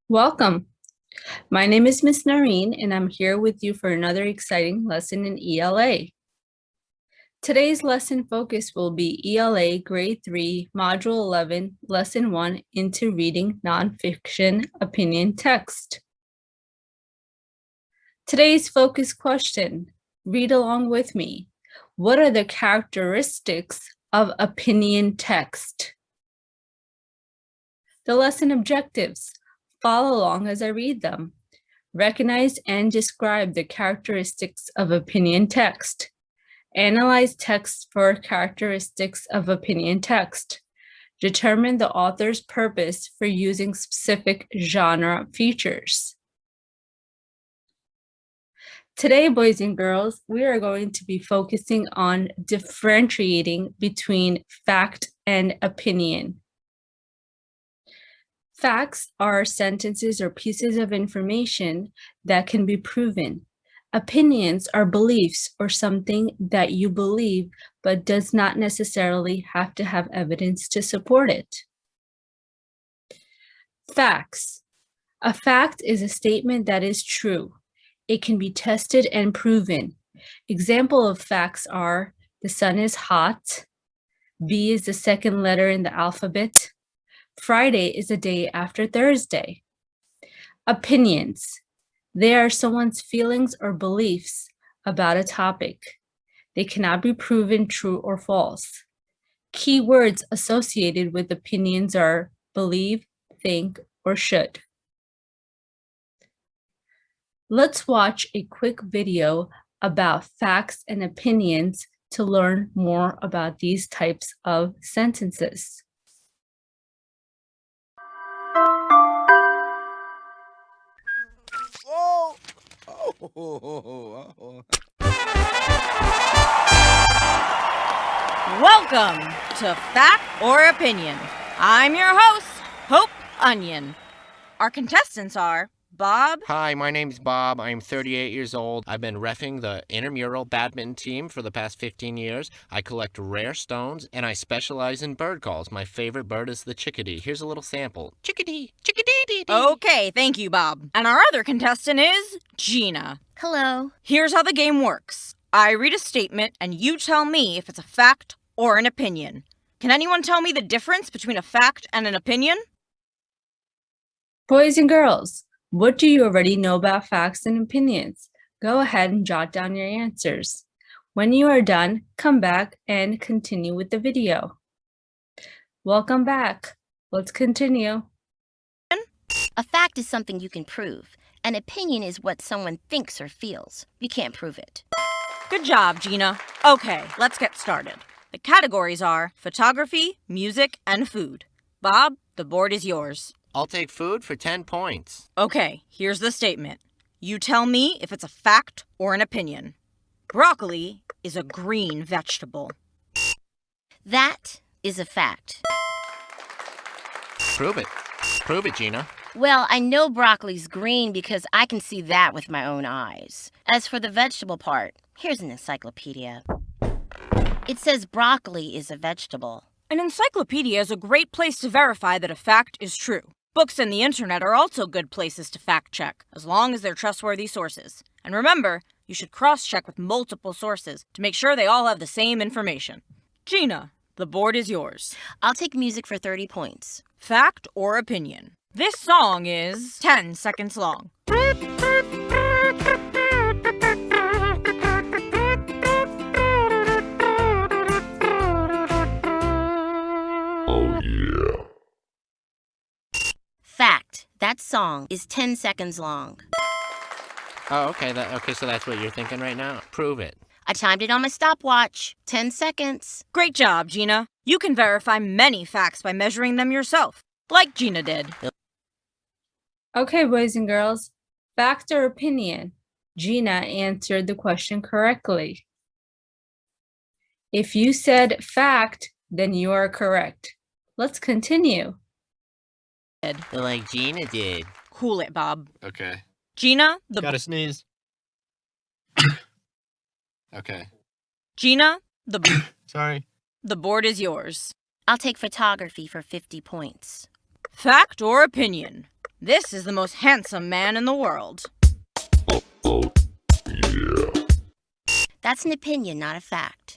Welcome. My name is Miss Noreen, and I'm here with you for another exciting lesson in ELA. Today's lesson focus will be ELA Grade 3, Module 11, Lesson 1, Into Reading Nonfiction Opinion Text. Today's focus question, read along with me. What are the characteristics of opinion text? The lesson objectives. Follow along as I read them. Recognize and describe the characteristics of opinion text. Analyze text for characteristics of opinion text. Determine the author's purpose for using specific genre features. Today, boys and girls, we are going to be focusing on differentiating between fact and opinion. Facts are sentences or pieces of information that can be proven. Opinions are beliefs or something that you believe, but does not necessarily have to have evidence to support it. Facts. A fact is a statement that is true. It can be tested and proven. Example of facts are the sun is hot, B is the second letter in the alphabet, Friday is the day after Thursday. Opinions. They are someone's feelings or beliefs about a topic. They cannot be proven true or false. Key words associated with opinions are believe, think, or should. Let's watch a quick video about facts and opinions to learn more about these types of sentences. Welcome to Fact or Opinion. I'm your host, Hope Onion. Our contestants are Bob. Hi, my name's Bob. I'm 38 years old. I've been reffing the intramural badminton team for the past 15 years. I collect rare stones, and I specialize in bird calls. My favorite bird is the chickadee. Here's a little sample. Chickadee, chickadee-dee-dee. Okay, thank you, Bob. And our other contestant is Gina. Hello. Here's how the game works. I read a statement, and you tell me if it's a fact or an opinion. Can anyone tell me the difference between a fact and an opinion? Boys and girls, what do you already know about facts and opinions? Go ahead and jot down your answers. When you are done, come back and continue with the video. Welcome back. Let's continue. A fact is something you can prove. An opinion is what someone thinks or feels. You can't prove it. Good job, Gina. Okay, let's get started. The categories are photography, music, and food. Bob, the board is yours. I'll take food for 10 points. Okay, here's the statement. You tell me if it's a fact or an opinion. Broccoli is a green vegetable. That is a fact. Prove it. Prove it, Gina. Well, I know broccoli's green because I can see that with my own eyes. As for the vegetable part, here's an encyclopedia. It says broccoli is a vegetable. An encyclopedia is a great place to verify that a fact is true. Books and the internet are also good places to fact check, as long as they're trustworthy sources. And remember, you should cross-check with multiple sources to make sure they all have the same information. Gina, the board is yours. I'll take music for 30 points. Fact or opinion? This song is 10 seconds long. Oh, yeah. Fact. That song is 10 seconds long. Oh, okay. So that's what you're thinking right now? Prove it. I timed it on my stopwatch. 10 seconds. Great job, Gina. You can verify many facts by measuring them yourself, like Gina did. Okay, boys and girls, fact or opinion? Gina answered the question correctly. If you said fact, then you are correct. Let's continue. Like Gina did. Cool it, Bob. Okay. Gina, Gotta sneeze. Okay. Gina, Sorry. the board is yours. I'll take photography for 50 points. Fact or opinion? This is the most handsome man in the world. That's an opinion, not a fact.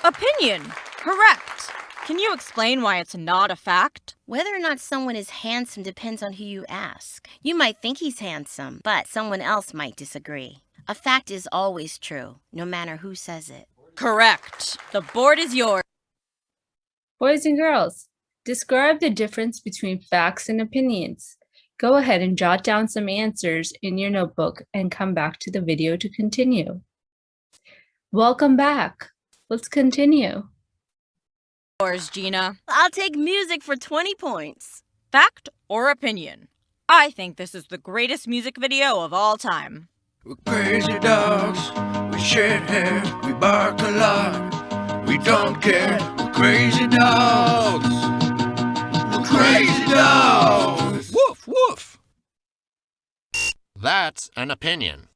Opinion. Correct. Can you explain why it's not a fact? Whether or not someone is handsome depends on who you ask. You might think he's handsome, but someone else might disagree. A fact is always true, no matter who says it. Correct. The board is yours. Boys and girls, describe the difference between facts and opinions. Go ahead and jot down some answers in your notebook and come back to the video to continue. Welcome back. Let's continue. Yours, Gina. I'll take music for 20 points. Fact or opinion? I think this is the greatest music video of all time. We're crazy dogs, we shed hair, we bark a lot, we don't care, we're crazy dogs, we're crazy dogs. Woof, woof. That's an opinion.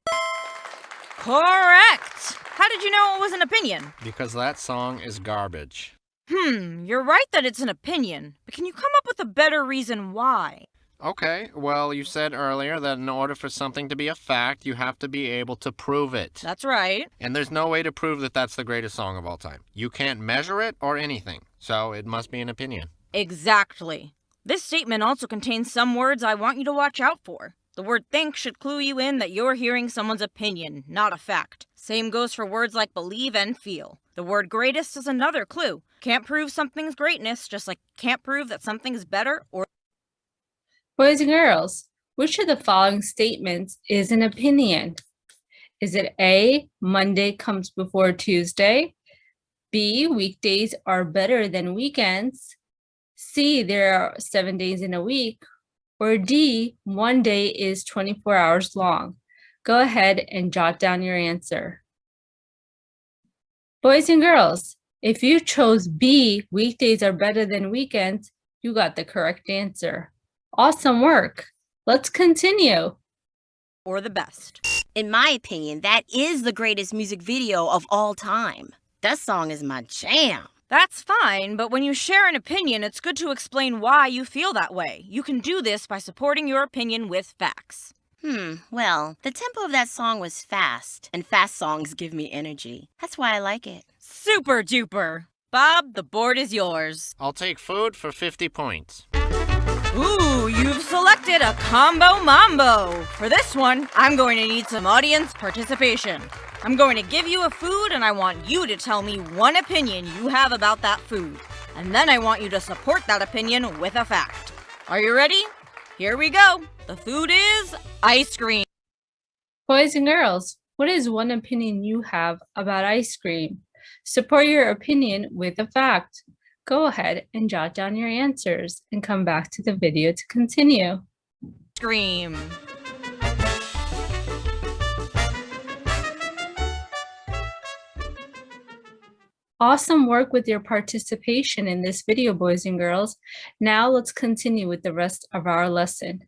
Correct. How did you know it was an opinion? Because that song is garbage. You're right that it's an opinion, but can you come up with a better reason why? Okay, well, you said earlier that in order for something to be a fact, you have to be able to prove it. That's right. And there's no way to prove that that's the greatest song of all time. You can't measure it or anything, so it must be an opinion. Exactly. This statement also contains some words I want you to watch out for. The word think should clue you in that you're hearing someone's opinion, not a fact. Same goes for words like believe and feel. The word greatest is another clue. Can't prove something's greatness, just like can't prove that something's better or... Boys and girls, which of the following statements is an opinion? Is it A, Monday comes before Tuesday? B, weekdays are better than weekends? C, there are 7 days in a week? Or D, one day is 24 hours long? Go ahead and jot down your answer. Boys and girls, if you chose B, weekdays are better than weekends, you got the correct answer. Awesome work. Let's continue. or the best. In my opinion, that is the greatest music video of all time. That song is my jam. That's fine, but when you share an opinion, it's good to explain why you feel that way. You can do this by supporting your opinion with facts. Well, the tempo of that song was fast, and fast songs give me energy. That's why I like it. Super duper! Bob, the board is yours. I'll take food for 50 points. Ooh, you've selected a combo mambo. For this one, I'm going to need some audience participation. I'm going to give you a food and I want you to tell me one opinion you have about that food. And then I want you to support that opinion with a fact. Are you ready? Here we go. The food is ice cream. Boys and girls, what is one opinion you have about ice cream? Support your opinion with a fact. Go ahead and jot down your answers and come back to the video to continue. Scream. Awesome work with your participation in this video, boys and girls. Now let's continue with the rest of our lesson.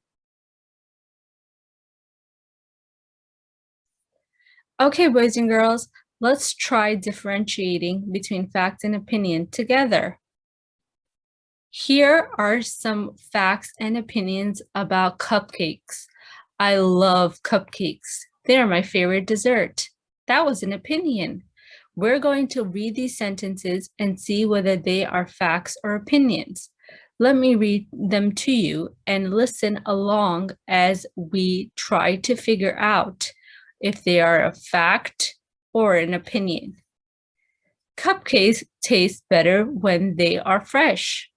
Okay, boys and girls, let's try differentiating between fact and opinion together. Here are some facts and opinions about cupcakes. I love cupcakes. They're my favorite dessert. That was an opinion. We're going to read these sentences and see whether they are facts or opinions. Let me read them to you and listen along as we try to figure out if they are a fact or an opinion. Cupcakes taste better when they are fresh.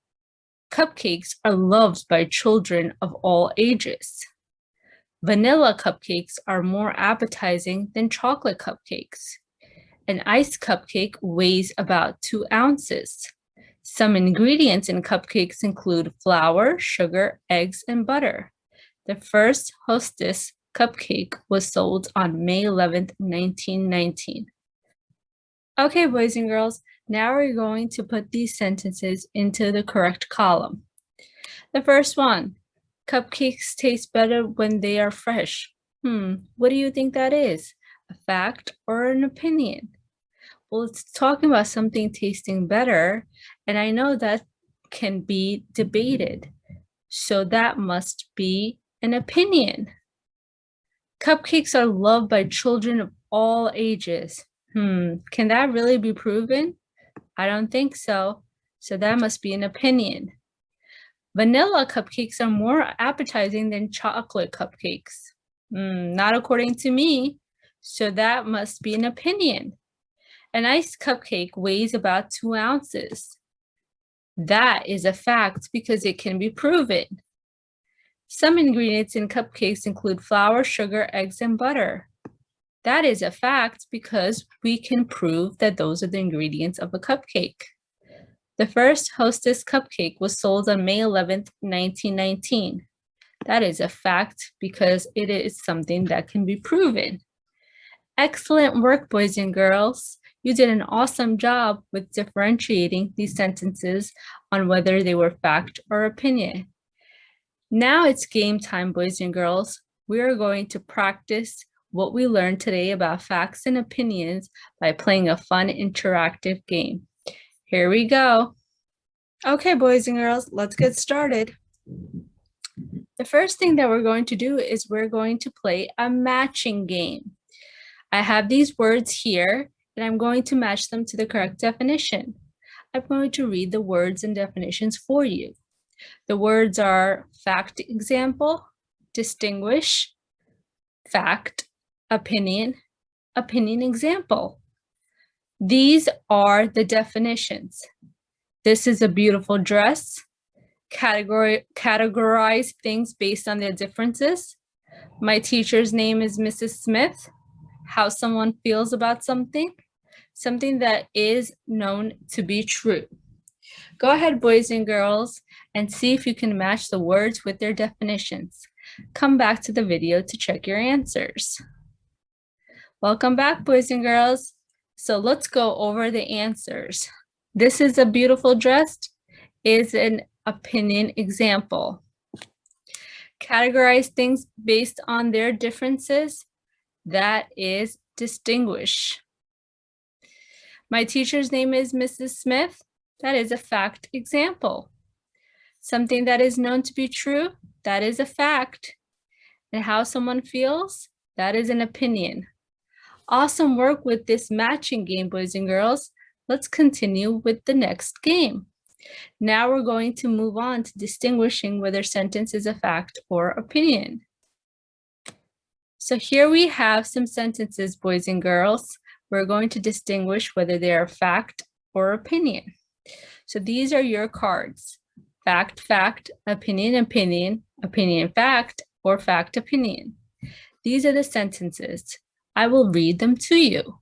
Cupcakes are loved by children of all ages. Vanilla cupcakes are more appetizing than chocolate cupcakes. An iced cupcake weighs about 2 ounces. Some ingredients in cupcakes include flour, sugar, eggs, and butter. The first Hostess cupcake was sold on May 11th, 1919. Okay, boys and girls, now we're going to put these sentences into the correct column. The first one, cupcakes taste better when they are fresh. What do you think that is? A fact or an opinion? Well, it's talking about something tasting better, and I know that can be debated. so that must be an opinion. Cupcakes are loved by children of all ages. Can that really be proven? I don't think so. So that must be an opinion. Vanilla cupcakes are more appetizing than chocolate cupcakes. Not according to me. So that must be an opinion. An iced cupcake weighs about 2 ounces. That is a fact because it can be proven. Some ingredients in cupcakes include flour, sugar, eggs, and butter. That is a fact because we can prove that those are the ingredients of a cupcake. The first Hostess cupcake was sold on May 11th, 1919. That is a fact because it is something that can be proven. Excellent work, boys and girls. You did an awesome job with differentiating these sentences on whether they were fact or opinion. Now it's game time, boys and girls. We are going to practice what we learned today about facts and opinions by playing a fun interactive game. Here we go. Okay, boys and girls, let's get started. The first thing that we're going to do is we're going to play a matching game. I have these words here, and I'm going to match them to the correct definition. I'm going to read the words and definitions for you. The words are fact example, distinguish, fact, opinion, opinion example. These are the definitions. This is a beautiful dress. Categorize things based on their differences. My teacher's name is Mrs. Smith. How someone feels about something. Something that is known to be true. Go ahead, boys and girls, and see if you can match the words with their definitions. Come back to the video to check your answers. Welcome back, boys and girls. So let's go over the answers. This is a beautiful dress is an opinion example. Categorize things based on their differences. That is distinguish. My teacher's name is Mrs. Smith. That is a fact example. Something that is known to be true, that is a fact. And how someone feels, that is an opinion. Awesome work with this matching game, boys and girls. Let's continue with the next game. Now we're going to move on to distinguishing whether sentence is a fact or opinion. So here we have some sentences, boys and girls. We're going to distinguish whether they are fact or opinion. So these are your cards. Fact, fact, opinion, opinion, opinion, fact, or fact, opinion. These are the sentences. I will read them to you.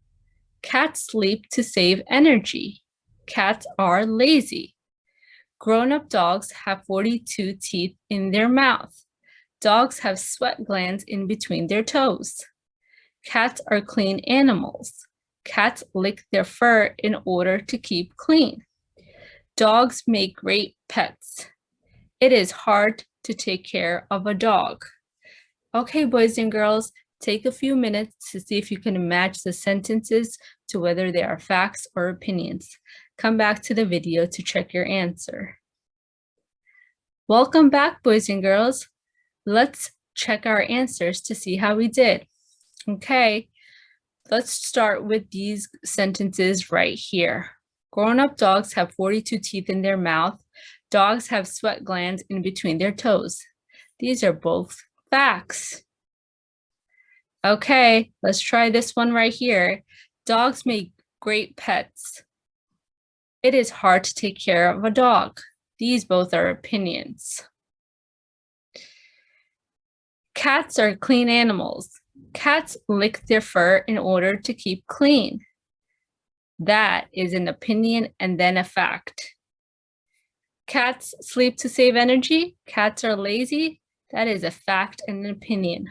Cats sleep to save energy. Cats are lazy. Grown-up dogs have 42 teeth in their mouth. Dogs have sweat glands in between their toes. Cats are clean animals. Cats lick their fur in order to keep clean. Dogs make great pets. It is hard to take care of a dog. Okay, boys and girls, take a few minutes to see if you can match the sentences to whether they are facts or opinions. Come back to the video to check your answer. Welcome back, boys and girls. Let's check our answers to see how we did. Okay, let's start with these sentences right here. Grown-up dogs have 42 teeth in their mouth. Dogs have sweat glands in between their toes. These are both facts. Okay, let's try this one right here. Dogs make great pets. It is hard to take care of a dog. These both are opinions. Cats are clean animals. Cats lick their fur in order to keep clean. That is an opinion and then a fact. Cats sleep to save energy. Cats are lazy. That is a fact and an opinion.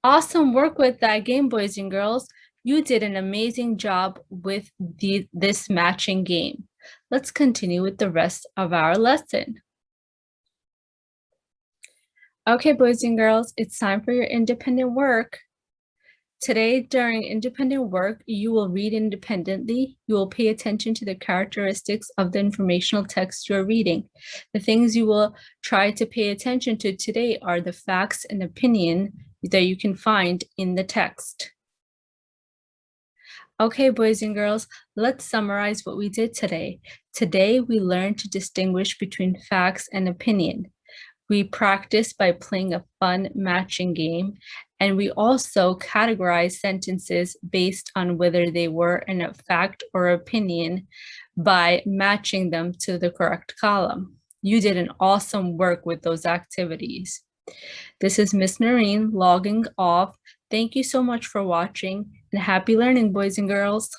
Awesome work with that game, boys and girls. You did an amazing job with this matching game. Let's continue with the rest of our lesson. Okay, boys and girls, it's time for your independent work. Today, during independent work, you will read independently. You will pay attention to the characteristics of the informational text you're reading. The things you will try to pay attention to today are the facts and opinion that you can find in the text. Okay, boys and girls, let's summarize what we did today. Today, we learned to distinguish between facts and opinion. We practiced by playing a fun matching game, and we also categorized sentences based on whether they were in a fact or opinion by matching them to the correct column. You did an awesome work with those activities. This is Miss Noreen logging off. Thank you so much for watching, and happy learning, boys and girls.